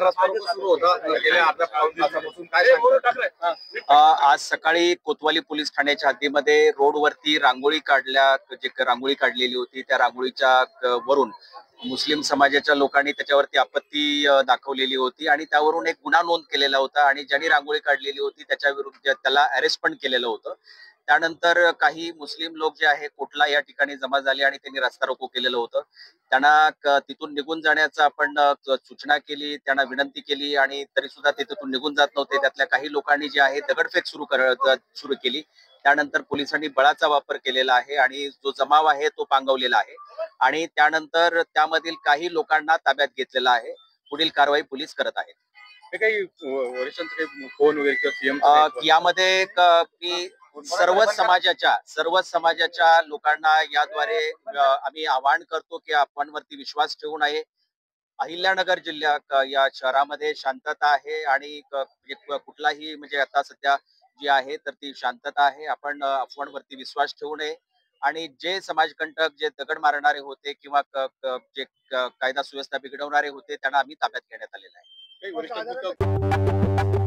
रस्ता रोको सुरू होता गेल्या अर्ध्या पाऊण तासापासून, काय सांगता? आज सकाळी कोतवाली पोलीस ठाण्याच्या हद्दीमध्ये रोडवरती रांगोळी रांगोळी काढलेली होती, त्या रांगोळीच्या वरून मुस्लिम समाजाच्या लोकांनी त्याच्यावरती आपत्ती दाखवलेली होती आणि त्यावरून एक गुन्हा नोंद केलेला होता आणि ज्यांनी रांगोळी काढलेली होती त्याच्या विरुद्ध त्याला अरेस्ट पण केलेलं होतं. त्यानंतर काही मुस्लिम लोक जे आहे कोटला या ठिकाणी जमा झाले आणि त्यांनी रस्ता रोको केलेलं होतं. त्यांना तिथून निघून जाण्याचा आपण सूचना केली, त्यांना विनंती केली आणि तरी सुद्धा ते तिथून निघून जात नव्हते. त्यातल्या काही लोकांनी जे आहे दगडफेक सुरू केली. त्यानंतर पोलिसांनी बळाचा वापर केलेला आहे आणि जो जमाव आहे तो पांगवलेला आहे आणि त्यानंतर त्यामधील काही लोकांना ताब्यात घेतलेलं आहे. पुढील कारवाई पोलीस करत आहेत. हे काही वरिष्ठांचे काही फोन वगैरे किंवा सीएम यामध्ये मी सर्व समाजाच्या लोकांना याद्वारे आम्ही आवाहन करतो की आपण वरती विश्वास ठेवू नये. अहिल्यानगर जिल्ह्यात या शहरामध्ये शांतता आहे आणि कुठलाही म्हणजे आता सध्या जी आहे तर ती शांतता आहे. आपण अफवांवरती विश्वास ठेवू नये आणि जे समाजकंटक जे दगड मारणारे होते किंवा जे कायदा सुव्यवस्था बिघडवणारे होते त्यांना आम्ही ताब्यात घेण्यात आलेलं आहे. काही वरिष्ठ